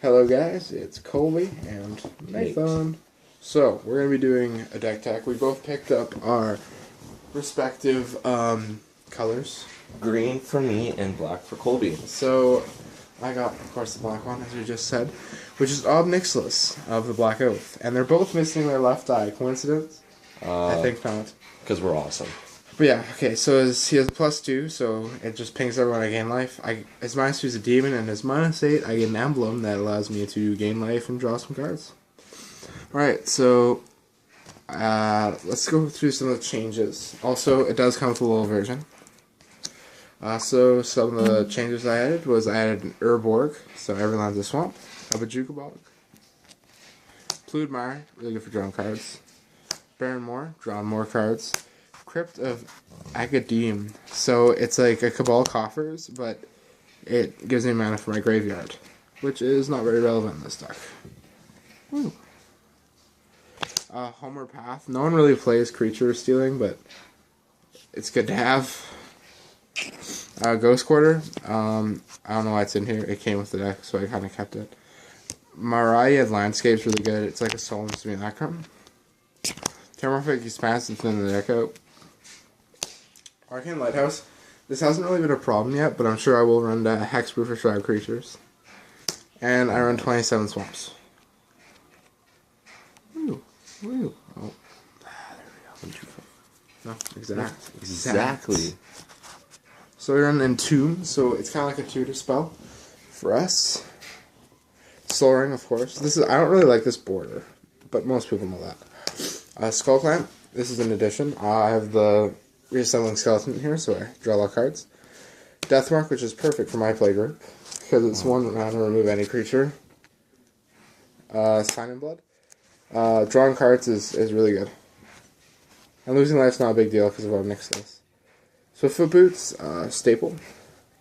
Hello guys, it's Colby and Nathan. So, we're going to be doing a deck tech. We both picked up our respective colors. Green for me and black for Colby. So, I got, of course, the black one, as we just said, which is Nixillis of the Black Oath. And they're both missing their left eye. Coincidence? I think not. Because we're awesome. But yeah, okay, so he has a +2, so it just pings everyone I gain life. His -2 is a demon, and his -8, I get an emblem that allows me to gain life and draw some cards. Alright, so let's go through some of the changes. Also, it does come with a little version. So some of the changes I added was I added an Urborg, so every land's a swamp, a Bajukabog, Pludmire, really good for drawing cards, Baron Moor, drawing more cards, Crypt of Agadem, so it's like a Cabal Coffers, but it gives me mana for my graveyard, which is not very relevant in this deck. Woo. Homer Path, no one really plays creature stealing, but it's good to have. Ghost Quarter, I don't know why it's in here, it came with the deck, so I kind of kept it. Mariah Landscape's really good, it's like a Solemn Simulacrum. Terramorphic Expanse, it's in the deck out. Arcane Lighthouse. This hasn't really been a problem yet, but I'm sure I will run Hexproof for Shroud Creatures. And I run 27 Swamps. Woo. Woo. Oh. There we go. No, exactly. So we run Entomb, so it's kind of like a tutor spell for us. Soul Ring, of course. I don't really like this border, but most people know that. Skull Clamp. This is an addition. I have the Reassembling Skeleton here, so I draw a lot of cards. Deathmark, which is perfect for my play group, because it's one mana to remove any creature. Sign in Blood. Drawing cards is really good. And losing life's not a big deal because of what Nixillis. Swiftfoot Boots, staple.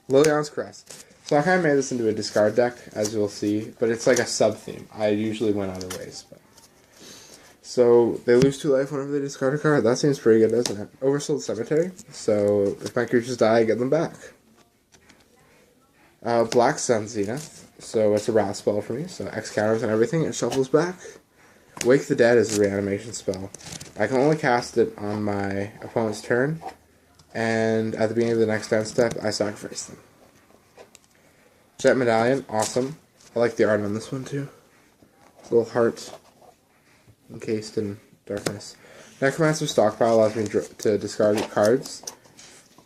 Liliana's Crest. So I kind of made this into a discard deck, as you'll see, but it's like a sub-theme. I usually win other ways, but... So, they lose 2 life whenever they discard a card. That seems pretty good, doesn't it? Oversold Cemetery. So, if my creatures die, I get them back. Black Sun Zenith. So, it's a wrath spell for me. So, X counters and everything. It shuffles back. Wake the Dead is a reanimation spell. I can only cast it on my opponent's turn. And at the beginning of the next end step, I sacrifice them. Jet Medallion. Awesome. I like the art on this one, too. It's a little heart encased in darkness. Necromancer Stockpile allows me to discard cards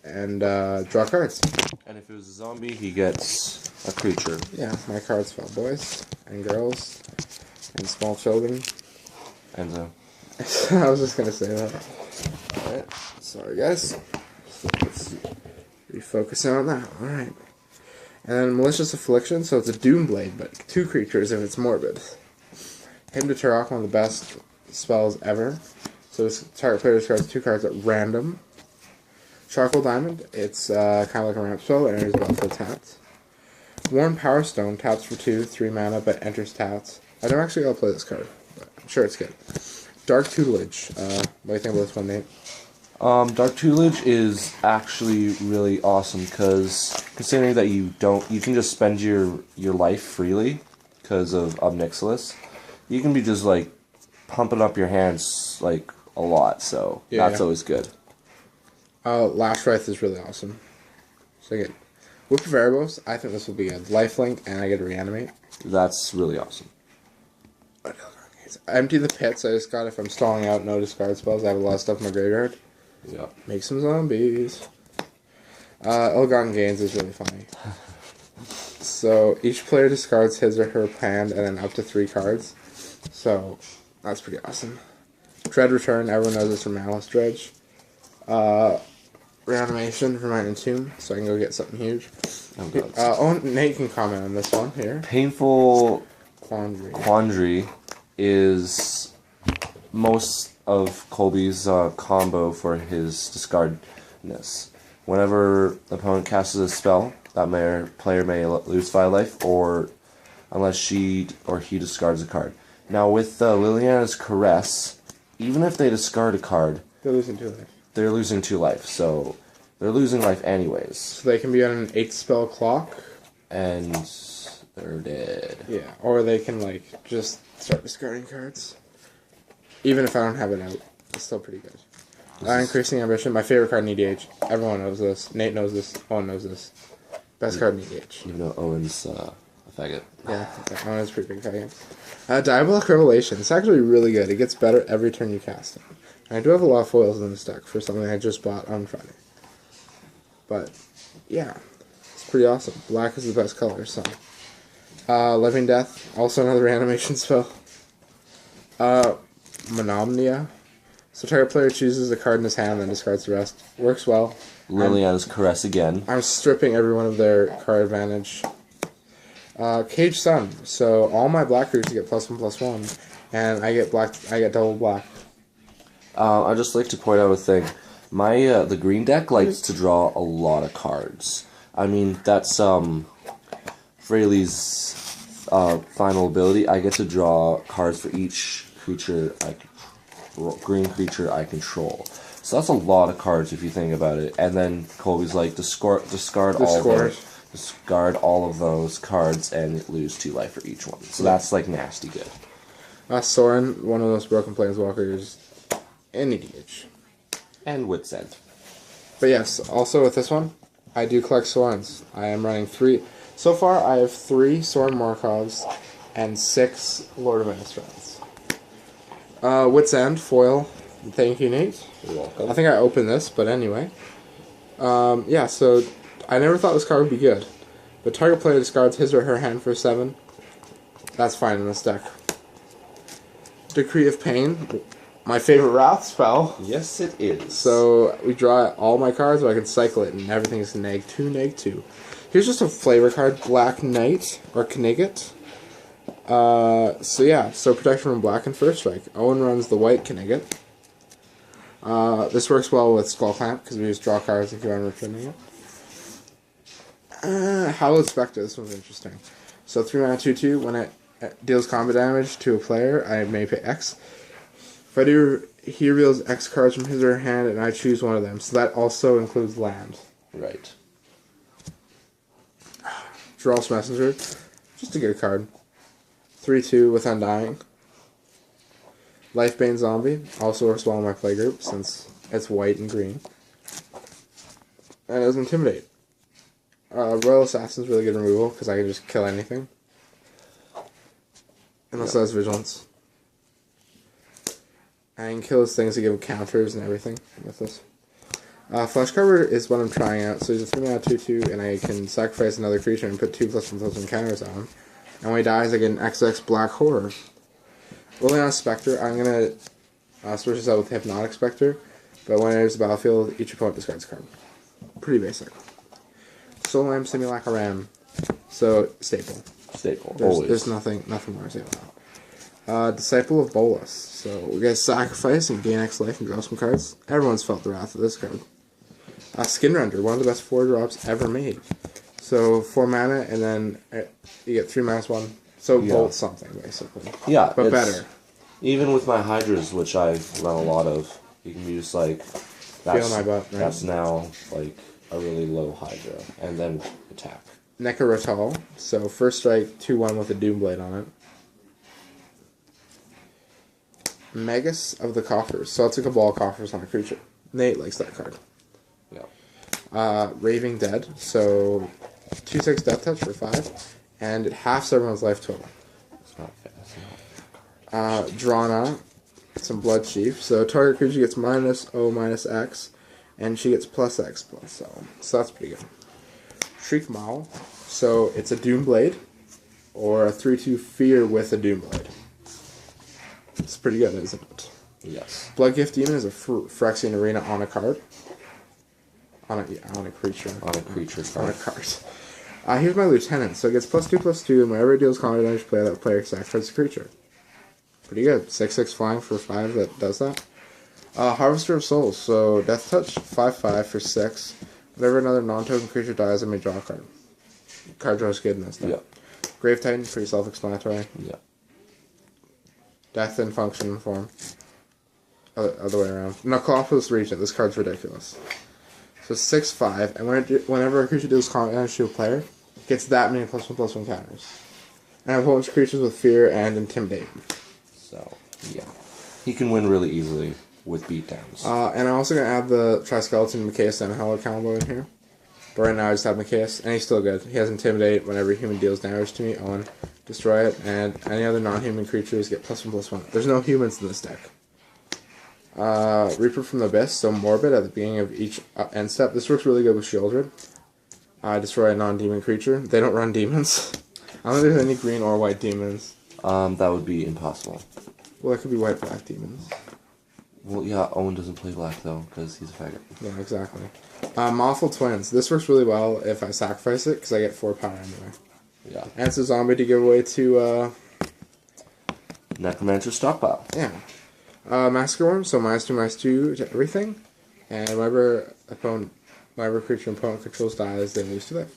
and draw cards. And if it was a zombie, he gets a creature. Yeah, my cards fell, boys and girls and small children. Enzo. I was just gonna say that. Alright, sorry guys. So let's refocus on that. Alright. And then Malicious Affliction, so it's a Doomblade, but 2 creatures if it's morbid. Hymn to Turok, one of the best spells ever. So this target player discards 2 cards at random. Charcoal Diamond, it's kind of like a ramp spell, it enters battlefield tapped. Worn Power Stone, taps for 2, 3 mana, but enters tapped. I don't actually gotta play this card, but I'm sure it's good. Dark Tutelage, what do you think about this one, Nate? Dark Tutelage is actually really awesome, because considering that you can just spend your life freely, because of Nixillis. You can be just, like, pumping up your hands, like, a lot, so that's always good. Lash Wraith is really awesome. So I get Whip of Erebos, I think this will be a lifelink, and I get to reanimate. That's really awesome. Empty the Pits, I just got if I'm stalling out, no discard spells, I have a lot of stuff in my graveyard. Yeah. Make some zombies. Ill-Gotten Gains is really funny. So, each player discards his or her hand, and then up to 3 cards. So, that's pretty awesome. Dread Return, everyone knows this from Malice Dredge. Reanimation for my Entomb, so I can go get something huge. Nate can comment on this one here. Painful Quandary is most of Colby's combo for his discardness. Whenever the opponent casts a spell, that player may lose 5 life, or unless she or he discards a card. Now, with Liliana's Caress, even if they discard a card, they're losing 2 life. They're losing 2 life, so they're losing life anyways. So they can be on an 8 spell clock? And they're dead. Yeah, or they can, like, just start discarding cards. Even if I don't have it out, it's still pretty good. Increasing Ambition, my favorite card in EDH. Everyone knows this. Nate knows this. Owen knows this. Best card in EDH. Even though Owen's a faggot. Yeah, Owen's a pretty big faggot. Diabolic Revelation. It's actually really good. It gets better every turn you cast it. And I do have a lot of foils in this deck for something I just bought on Friday. But, yeah. It's pretty awesome. Black is the best color, so. Living Death. Also another reanimation spell. Monomnia. So target player chooses a card in his hand, then discards the rest. Works well. Liliana's Caress again. I'm stripping every one of their card advantage. Cage Sun. So all my black creatures get +1/+1, and I get double black. I'd just like to point out a thing. My the green deck likes to draw a lot of cards. I mean, that's Fraley's final ability. I get to draw cards for each creature green creature I control. So that's a lot of cards if you think about it. And then Colby's like, discard all of those cards and lose 2 life for each one. So that's like nasty good. Soren, one of those broken planeswalkers in EDH. And Wit's End. But yes, also with this one, I do collect Sorens. I am running 3. So far, I have 3 Soren Morkovs and 6 Lord of Innistrad. Wit's End, foil. Thank you, Nate. You're welcome. I think I opened this, but anyway. Yeah, so I never thought this card would be good. But target player discards his or her hand for 7. That's fine in this deck. Decree of Pain. My favorite Wrath spell. Yes, it is. So we draw all my cards, but I can cycle it, and everything is -2/-2. Here's just a flavor card, Black Knight, or Knigget. So yeah, so protection from black and first strike. Owen runs the white Knigget. This works well with Skull Clamp, because we just draw cards and keep on returning it. Hallowed Spectre, this one's interesting. So 3 mana 2/2, when it deals combat damage to a player, I may pay X. If I do, he reveals X cards from his or her hand, and I choose one of them. So that also includes land. Right. Drall's Messenger, just a good card. 3/2 with Undying. Lifebane Zombie, also works well in my playgroup since it's white and green. And it does Intimidate. Royal Assassin's really good removal because I can just kill anything. And also has Vigilance. I can kill his things to give him counters and everything with this. Fleshcarver is what I'm trying out. So he's a 3 mana 2/2, and I can sacrifice another creature and put 2/+1/+1 counters on him. And when he dies, I get an XX Black Horror. Rolling on Spectre, I'm going to switch this out with Hypnotic Spectre. But when it enters the battlefield, each opponent discards a card. Pretty basic. Soul Lamb, Simulacra Ram. So, staple. There's nothing more to say about that. Disciple of Bolas. So, we get sacrifice and gain X life and draw some cards. Everyone's felt the wrath of this card. Skinrender, one of the best 4-drops ever made. So 4 mana, and then you get 3 -1. So bolt something, basically. Yeah, but better. Even with my Hydras, which I've run a lot of, you can use like Feel my butt, right? That's now like a really low Hydra, and then attack. Nekorotal. So first strike, 2/1 with a Doomblade on it. Magus of the Coffers. So it's a Cabal Coffers on a creature. Nate likes that card. Yeah. Raving Dead. So 2/6 Death Touch for 5, and it halves everyone's life total. It's not fair. Drana, some Blood Chief. So target creature gets -O/-X, and she gets +X+. So that's pretty good. Shriek Maul. So it's a Doomblade, or a 3/2 Fear with a Doomblade. It's pretty good, isn't it? Yes. Bloodgift Demon is a Phyrexian Arena on a card. On a creature. On a creature card. On a card. Here's my Lieutenant. So it gets +2/+2, and whenever it deals combat damage to player, that player sacrifices a creature. Pretty good. 6/6 flying for 5 that does that. Harvester of Souls. So Death Touch, 5/5 for 6. Whenever another non-token creature dies, I may draw a card. Card draw is good in this deck. Yeah. Grave Titan, pretty self-explanatory. Yeah. Death in function and form. Other way around. Necropolis Regent. This card's ridiculous. So 6/5, and whenever a creature deals combat damage to a player, it gets that many +1/+1 counters. And opponent's creatures with fear and intimidate. So, yeah. He can win really easily with beatdowns. And I'm also going to add the Triskeleton, Machias, and Hello combo in here. But right now I just have Machias, and he's still good. He has Intimidate. Whenever a human deals damage to me, Owen, destroy it. And any other non-human creatures get +1/+1. There's no humans in this deck. Reaper from the Abyss, so Morbid at the beginning of each end step. This works really good with Shieldred. Destroy a non-demon creature. They don't run demons. I don't think there's any green or white demons. That would be impossible. Well, that could be white-black demons. Well, yeah, Owen doesn't play black, though, because he's a faggot. Yeah, exactly. Mothful Twins. This works really well if I sacrifice it, because I get 4 power anyway. Yeah. And it's a zombie to give away to, Necromancer Stockpile. Yeah. Massacre Worm, so -2/-2 to everything. And whenever creature opponent controls dies, they lose to that.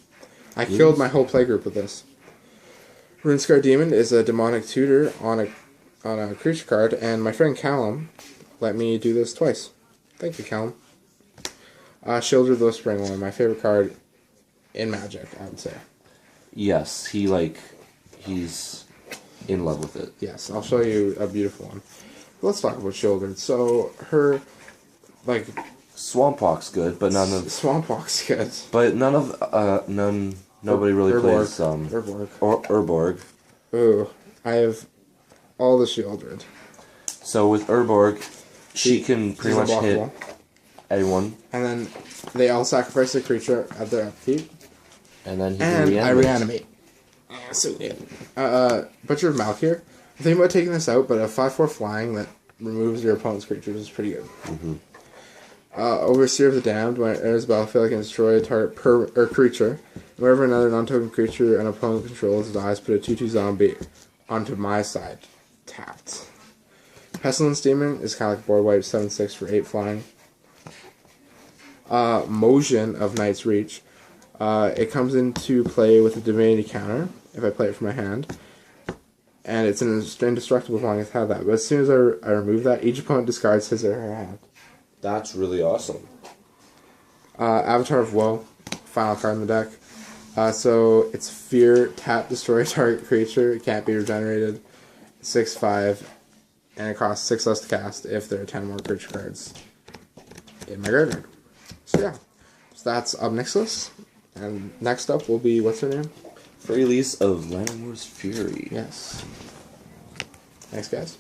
I killed my whole playgroup with this. Runescar Demon is a demonic tutor on a creature card, and my friend Callum let me do this twice. Thank you, Callum. Shieldred the Spring One, my favorite card in Magic, I would say. Yes, he's in love with it. Yes, I'll show you a beautiful one. Let's talk about Shieldred. So, her, Swamp Walk's good, but none of... Swamp Walk's good. But nobody really plays, Urborg. Or Urborg. Ooh, I have all the Shieldred. So with Urborg, she can pretty much hit anyone. And then they all sacrifice a creature at their upkeep. And then I reanimate. So good. Butcher of Malkir. I'm thinking about taking this out, but a 5/4 flying that removes your opponent's creatures is pretty good. Mm-hmm. Overseer of the Damned. When it enters the battlefield, it can destroy a target creature. Whenever another non-token creature an opponent controls dies, put a 2/2 zombie onto my side. Tapped. Pestilence Demon is kind of like board wipe, 7/6 for 8 flying. Motion of Knight's Reach. It comes into play with a Divinity counter, if I play it from my hand. And it's an indestructible as long as I have that. But as soon as I remove that, each opponent discards his or her hand. That's really awesome. Avatar of Woe, final card in the deck. So it's Fear, tap, destroy target creature. It can't be regenerated. 6/5, and it costs 6 less to cast if there are 10 more creature cards in my graveyard. So yeah, so that's Nixillis. And next up will be, what's her name? Free release of Llanowar's Fury. Yes. Thanks, guys.